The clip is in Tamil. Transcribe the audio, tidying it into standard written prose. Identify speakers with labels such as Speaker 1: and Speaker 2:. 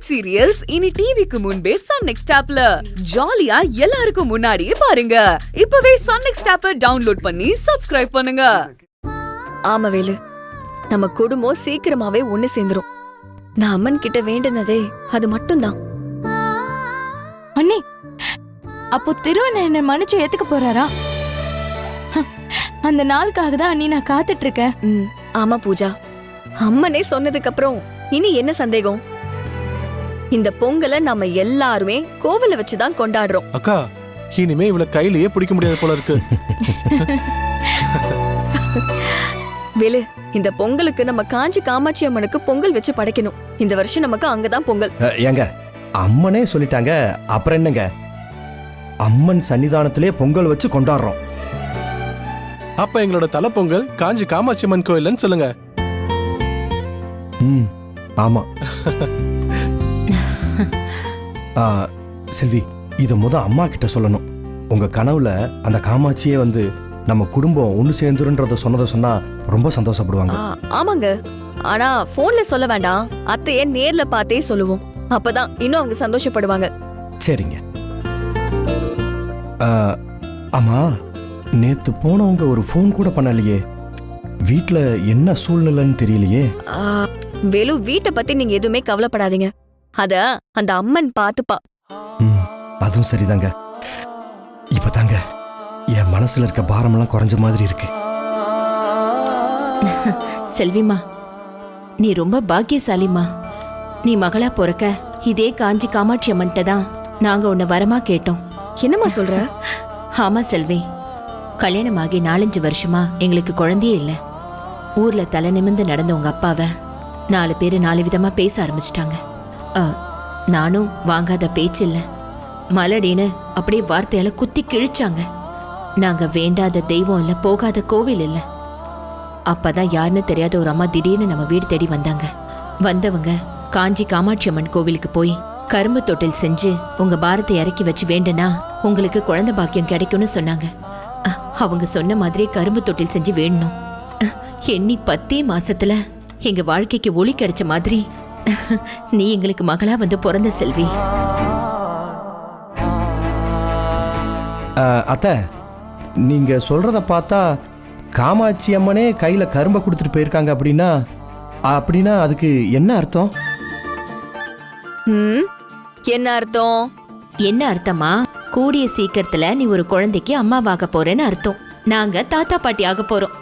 Speaker 1: சவுத் சீரியல்ஸ் இனி டிவிக்கு முன்பே சன் நெக்ஸ்ட் ஆப்ல ஜாலியா எல்லாருக்கும் முன்னாடியே பாருங்க. இப்பவே சன் நெக்ஸ்ட் ஆப்பை டவுன்லோட் பண்ணி சப்ஸ்கிரைப் பண்ணுங்க.
Speaker 2: ஆமா வேலு, நம்ம குடும்பம் சீக்கிரமாவே ஒண்ணு சேர்ந்துரும். நான் அம்மன் கிட்ட வேண்டுனதே அது மட்டும்தான்.
Speaker 3: அண்ணி, அப்போ திருவண்ண என்ன மன்னிச்சு ஏத்துக்க போறாரா? அந்த நாளுக்காக தான் அண்ணி நான் காத்துட்டு இருக்கேன்.
Speaker 2: ஆமா பூஜா, அம்மனே சொன்னதுக்கு அப்புறம் இனி என்ன சந்தேகம்? இந்த பொங்கலை நம்ம எல்லாருமே கோவில வச்சுதான் கொண்டாடுறோம்.
Speaker 4: அக்கா, இனிமே இவள கையிலேயே பிடிக்க முடியாது போல இருக்கு.
Speaker 2: வேலு, இந்த பொங்கலுக்கு நம்ம காஞ்சி காமாட்சி அம்மனுக்கு பொங்கல் வச்சு படைக்கணும். இந்த வருஷம் நமக்கு அங்கதான் பொங்கல்.
Speaker 5: ஏங்க, அம்மனே சொல்லிட்டாங்க, அப்புறம் என்னங்க? அம்மன் சன்னிதானத்திலே பொங்கல் வச்சு கொண்டாடுறோம்.
Speaker 4: அப்ப எங்களோட தலை பொங்கல் காஞ்சி காமாட்சி அம்மன் கோயில்னு சொல்லுங்க.
Speaker 5: ஆமா. செல்வி, இத அம்மா கிட்ட சொல்லணும். உங்க கனவுல அந்த காமாட்சியே வந்து நம்ம குடும்பம் ஒண்ணு சேர்ந்துருன்றத சொன்னா ரொம்ப சந்தோஷப்படுவாங்க.
Speaker 2: ஆமாங்க, ஆனா போன்ல சொல்ல வேண்டாம், அத்தைய நேர்ல பார்த்தே சொல்லுவோம். அப்பதான் இன்னும் அவங்க சந்தோஷப்படுவாங்க.
Speaker 5: சரிங்க. ஆமா, நேத்து போனவங்க ஒரு போன் கூட பண்ணலையே. வீட்ல என்ன சூழ்நிலைன்னு தெரியலையே.
Speaker 2: வேலு, வீட்டை பத்தி நீங்க எதுவுமே கவலைப்படாதீங்க. அத அந்த அம்மன் பாத்துப்பா.
Speaker 5: அதுவும் சரிதாங்க. இப்பதாங்க என் மனசுல இருக்க பாரமெல்லாம் குறைஞ்ச மாதிரி இருக்கு.
Speaker 6: செல்விமா, நீ ரொம்ப பாக்கியசாலிமா. நீ மகளா பிறக்க இதே காஞ்சி காமாட்சி அம்மன்ட்ட தான் நாங்க உன்னை வரமா கேட்டோம்.
Speaker 2: என்னம்மா சொல்ற?
Speaker 6: ஆமா செல்வி, கல்யாணமாகி 4-5 வருஷமா எங்களுக்கு குழந்தையே இல்லை. ஊர்ல தலை நிமிர்ந்து நடந்த உங்க அப்பாவை 4 பேரு 4 விதமா பேச ஆரம்பிச்சிட்டாங்க. நானும் வாங்காத பேச்சு இல்லை, மலடின்னு அப்படியே வார்த்தையால குத்தி கிழிச்சாங்க. நாங்க வேண்டாத தெய்வம் இல்ல, போகாத கோவில் இல்ல. அப்பதான் யாருன்னு தெரியாத ஒரு அம்மா திடீர்னு நம்ம வீடு தேடி வந்தாங்க. வந்தவங்க காஞ்சி காமாட்சி அம்மன் கோவிலுக்கு போய் கரும்பு தொட்டில் செஞ்சு உங்க பாரத்தை இறக்கி வச்சு வேண்டுனா உங்களுக்கு குழந்தை பாக்கியம் கிடைக்கும்னு சொன்னாங்க. அவங்க சொன்ன மாதிரி கரும்பு தொட்டில் செஞ்சு வேண்டணும். எண்ணி 10 மாசத்துல எங்க வாழ்க்கைக்கு ஒளி கிடைச்ச மாதிரி நீ எங்களுக்கு மகளா வந்து பிறந்த செல்வி.
Speaker 5: அத்தை, நீங்க சொல்றத பார்த்தா காமாட்சி அம்மனே கையில கரும்பை கொடுத்துட்டு போயிருக்காங்க. அப்படின்னா அதுக்கு என்ன அர்த்தம்?
Speaker 2: என்ன அர்த்தம்?
Speaker 6: என்ன அர்த்தமா? கூடிய சீக்கிரத்துல நீ ஒரு குழந்தைக்கு அம்மாவாக போறேன்னு அர்த்தம். நாங்க தாத்தா பாட்டி ஆக போறோம்.